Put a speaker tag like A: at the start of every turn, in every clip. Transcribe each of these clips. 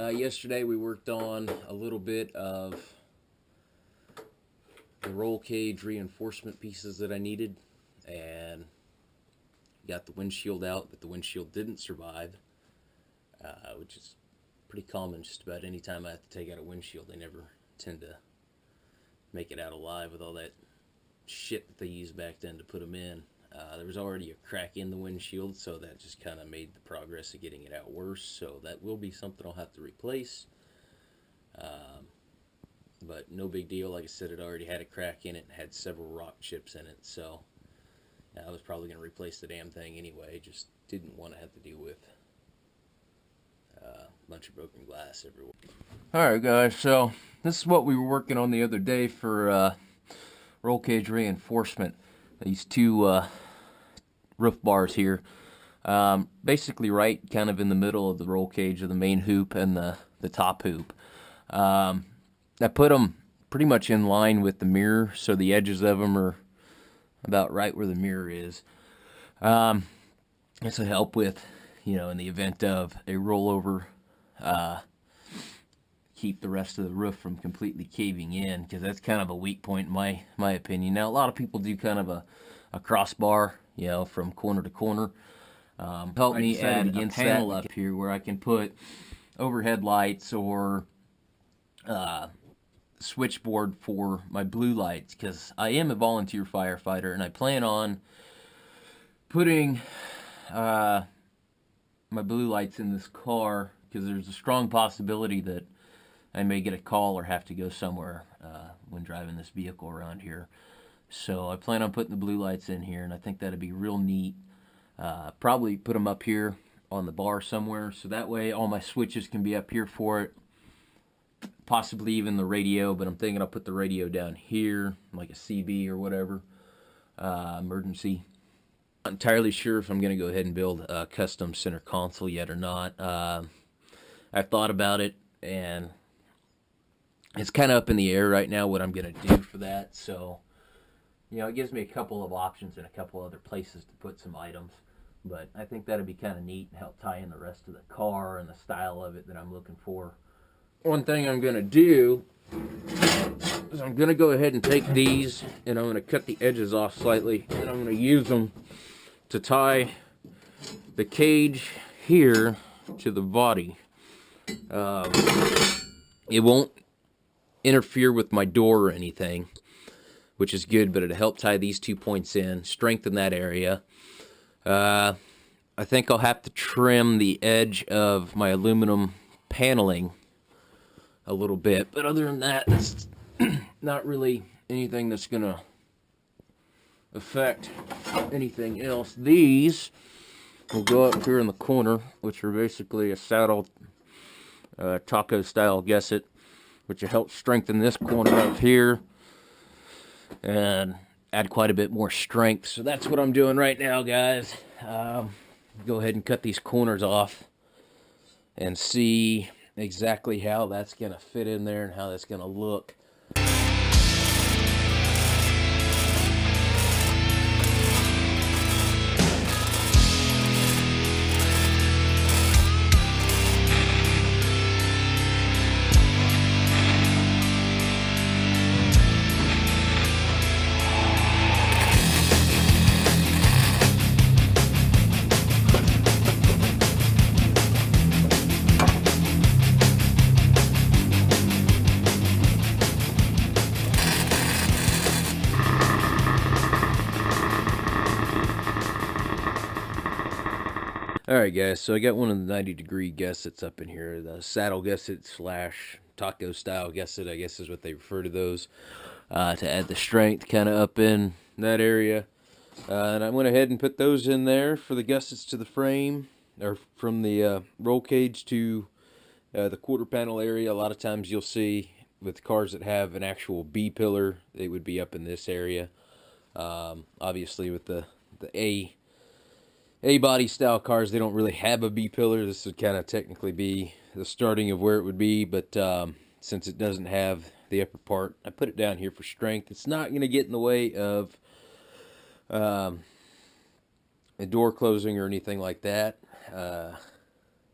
A: Yesterday we worked on a little bit of the roll cage reinforcement pieces that I needed, and got the windshield out, but the windshield didn't survive, which is pretty common. Just about any time I have to take out a windshield, they never tend to make it out alive with all that shit that they used back then to put them in. There was already a crack in the windshield, so that just kind of made the progress of getting it out worse. So that will be something I'll have to replace. But no big deal. Like I said, it already had a crack in it and had several rock chips in it. So I was probably going to replace the damn thing anyway. Just didn't want to have to deal with a bunch of broken glass everywhere. Alright guys, so this is what we were working on the other day for roll cage reinforcement. These two roof bars here, basically right kind of in the middle of the roll cage of the main hoop and the top hoop. I put them pretty much in line with the mirror, so the edges of them are about right where the mirror is. This will help with, in the event of a rollover, keep the rest of the roof from completely caving in, because that's kind of a weak point in my opinion. Now, a lot of people do kind of a crossbar, from corner to corner. Help me add a panel up here where I can put overhead lights or switchboard for my blue lights, because I am a volunteer firefighter and I plan on putting my blue lights in this car, because there's a strong possibility that I may get a call or have to go somewhere when driving this vehicle around here. So I plan on putting the blue lights in here, and I think that'd be real neat. Probably put them up here on the bar somewhere, so that way all my switches can be up here for it. Possibly even the radio, but I'm thinking I'll put the radio down here, like a CB or whatever, emergency. Not entirely sure if I'm going to go ahead and build a custom center console yet or not. I've thought about it, and it's kind of up in the air right now what I'm going to do for that. So, it gives me a couple of options and a couple other places to put some items. But I think that'd be kind of neat and help tie in the rest of the car and the style of it that I'm looking for. One thing I'm going to do is I'm going to go ahead and take these, and I'm going to cut the edges off slightly, and I'm going to use them to tie the cage here to the body. It won't interfere with my door or anything, which is good, but it'll help tie these 2 points in, strengthen that area. I think I'll have to trim the edge of my aluminum paneling a little bit, but other than that, it's not really anything that's going to affect anything else. These will go up here in the corner, which are basically a saddle taco style gusset, which will help strengthen this corner up here and add quite a bit more strength. So that's what I'm doing right now, guys. Go ahead and cut these corners off and see exactly how that's going to fit in there and how that's going to look. Alright guys, so I got one of the 90-degree gussets up in here, the saddle gusset slash taco style gusset, I guess is what they refer to those, to add the strength kind of up in that area. And I went ahead and put those in there for the gussets to the frame, or from the roll cage to the quarter panel area. A lot of times you'll see with cars that have an actual B pillar, they would be up in this area. Obviously with the A-body style cars, they don't really have a B pillar. This would kind of technically be the starting of where it would be, but since it doesn't have the upper part, I put it down here for strength. It's not going to get in the way of a door closing or anything like that.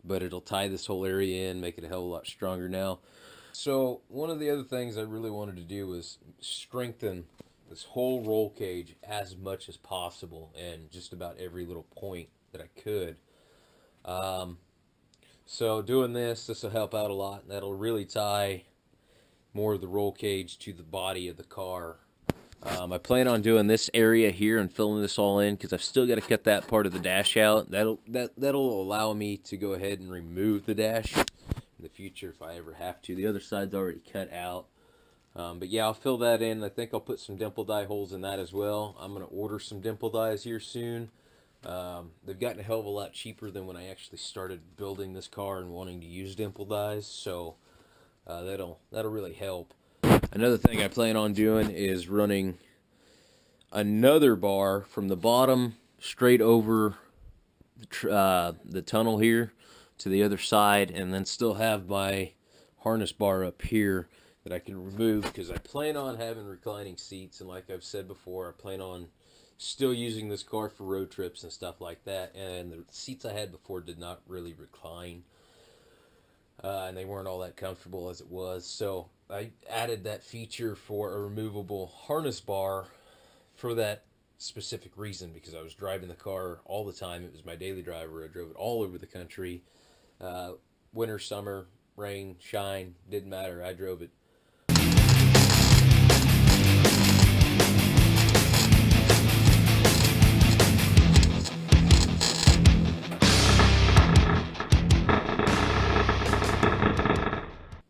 A: but it'll tie this whole area in, make it a hell of a lot stronger now. So one of the other things I really wanted to do was strengthen this whole roll cage as much as possible, and just about every little point that I could. Um, so doing this will help out a lot. That'll really tie more of the roll cage to the body of the car. I plan on doing this area here and filling this all in because I've still got to cut that part of the dash out. That'll allow me to go ahead and remove the dash in the future if I ever have to. The other side's already cut out. But yeah, I'll fill that in. I think I'll put some dimple die holes in that as well. I'm going to order some dimple dies here soon. They've gotten a hell of a lot cheaper than when I actually started building this car and wanting to use dimple dies. So that'll really help. Another thing I plan on doing is running another bar from the bottom straight over the tunnel here to the other side, and then still have my harness bar up here that I can remove, because I plan on having reclining seats, and like I've said before, I plan on still using this car for road trips and stuff like that, and the seats I had before did not really recline, and they weren't all that comfortable as it was. So I added that feature for a removable harness bar for that specific reason, because I was driving the car all the time. It was my daily driver. I drove it all over the country. Winter, summer, rain, shine, didn't matter. I drove it.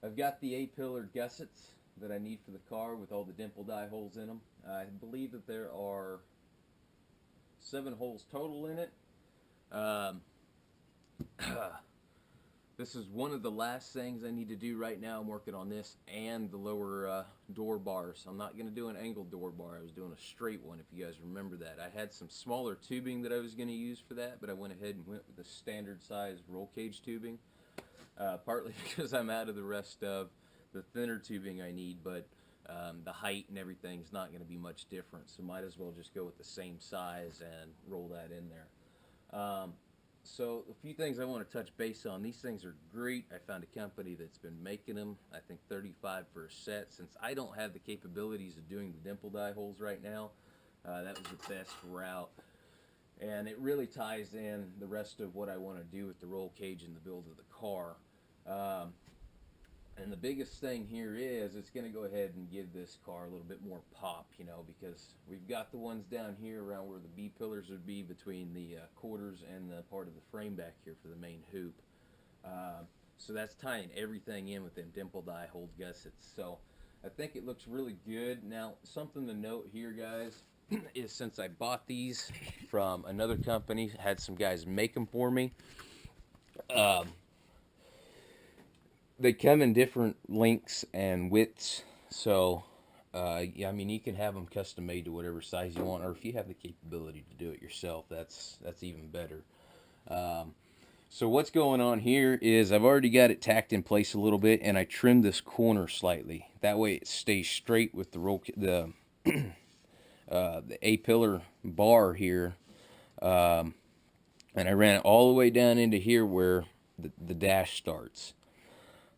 A: I've got the A-pillar gussets that I need for the car with all the dimple die holes in them. I believe that there are 7 holes total in it. This is one of the last things I need to do right now. I'm working on this and the lower door bars. I'm not going to do an angled door bar. I was doing a straight one, if you guys remember that. I had some smaller tubing that I was going to use for that, but I went ahead and went with the standard size roll cage tubing. Partly because I'm out of the rest of the thinner tubing I need, but the height and everything is not going to be much different, so might as well just go with the same size and roll that in there. So a few things I want to touch base on. These things are great. I found a company that's been making them, I think $35 for a set. Since I don't have the capabilities of doing the dimple die holes right now, that was the best route. And it really ties in the rest of what I want to do with the roll cage and the build of the car. And the biggest thing here is it's going to go ahead and give this car a little bit more pop, you know, because we've got the ones down here around where the B pillars would be between the quarters and the part of the frame back here for the main hoop. So that's tying everything in with them dimple die hold gussets. So I think it looks really good. Now, something to note here, guys, is since I bought these from another company, had some guys make them for me. They come in different lengths and widths, so yeah, I mean, you can have them custom made to whatever size you want, or if you have the capability to do it yourself, that's even better. So what's going on here is I've already got it tacked in place a little bit, and I trimmed this corner slightly. That way it stays straight with the A-pillar bar here, and I ran it all the way down into here where the dash starts.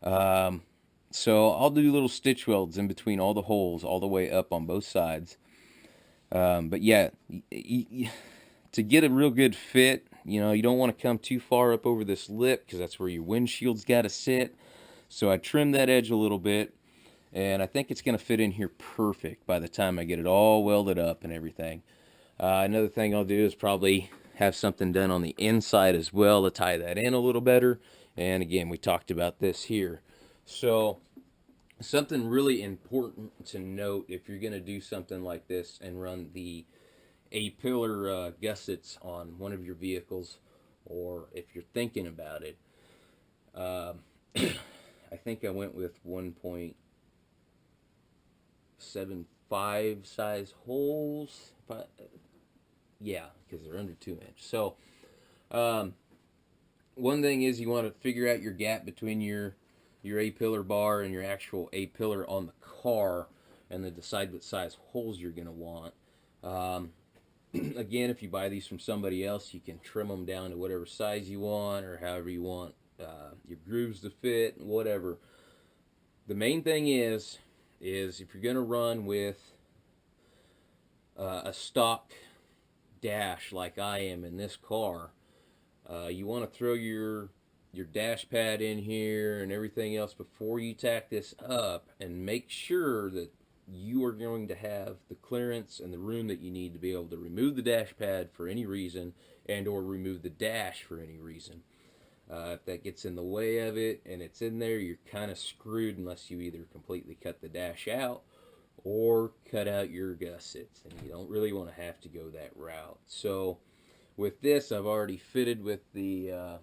A: So I'll do little stitch welds in between all the holes all the way up on both sides. But yeah, to get a real good fit, you know, you don't want to come too far up over this lip because that's where your windshield's got to sit. So I trimmed that edge a little bit, and I think it's going to fit in here perfect by the time I get it all welded up and everything. Another thing I'll do is probably have something done on the inside as well to tie that in a little better. And again, we talked about this here. So something really important to note if you're going to do something like this and run the A-pillar gussets on one of your vehicles, or if you're thinking about it, I think I went with 1.75 size holes. Yeah, because they're under 2 inch. So one thing is you want to figure out your gap between your A-pillar bar and your actual A-pillar on the car, and then decide what size holes you're going to want. Again, if you buy these from somebody else, you can trim them down to whatever size you want or however you want your grooves to fit, whatever. The main thing is if you're going to run with a stock dash like I am in this car, you want to throw your dash pad in here and everything else before you tack this up, and make sure that you are going to have the clearance and the room that you need to be able to remove the dash pad for any reason, and or remove the dash for any reason. If that gets in the way of it and it's in there, you're kind of screwed unless you either completely cut the dash out or cut out your gussets, and you don't really want to have to go that route. So with this, I've already fitted with the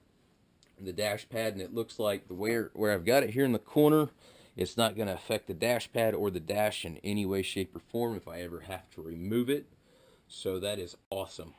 A: dash pad, and it looks like the where I've got it here in the corner, it's not going to affect the dash pad or the dash in any way, shape, or form if I ever have to remove it. So that is awesome.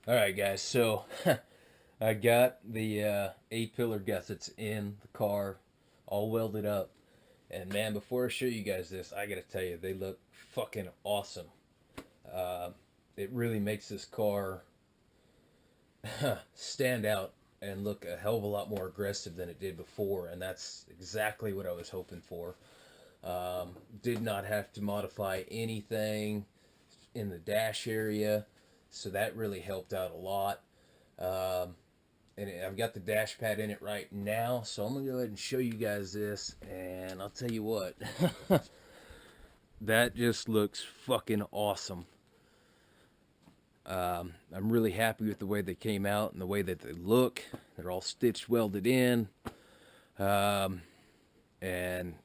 A: Alright guys, so I got the A-pillar gussets in the car, all welded up. And man, before I show you guys this, I gotta tell you, they look fucking awesome. It really makes this car stand out and look a hell of a lot more aggressive than it did before, and that's exactly what I was hoping for. Did not have to modify anything in the dash area, so that really helped out a lot. And I've got the dash pad in it right now, so I'm gonna go ahead and show you guys this, and I'll tell you what, that just looks fucking awesome. I'm really happy with the way they came out and the way that they look. They're all stitched, welded in, and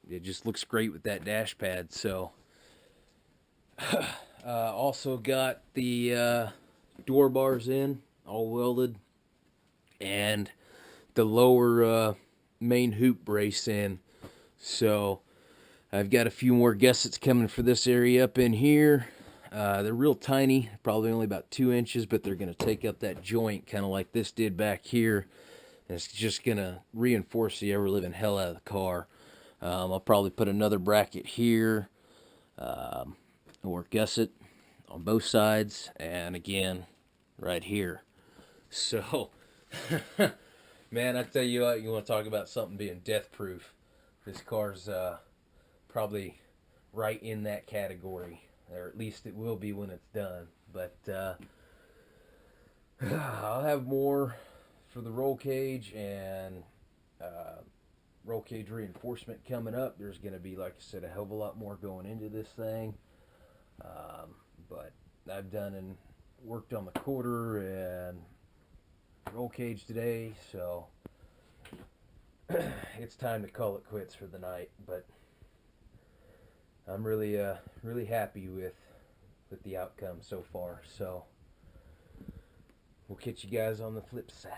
A: it just looks great with that dash pad. So also got the door bars in, all welded, and the lower main hoop brace in. So I've got a few more gussets coming for this area up in here. They're real tiny, probably only about 2 inches, but they're going to take up that joint kind of like this did back here. And it's just going to reinforce the ever-living hell out of the car. I'll probably put another bracket here, or gusset on both sides, and again right here. So man, I tell you what, you want to talk about something being death proof, this car's probably right in that category, or at least it will be when it's done. But I'll have more for the roll cage and roll cage reinforcement coming up. There's going to be, like I said, a hell of a lot more going into this thing. But I've done and worked on the quarter and roll cage today, so it's time to call it quits for the night. But I'm really really happy with the outcome so far. So we'll catch you guys on the flip side.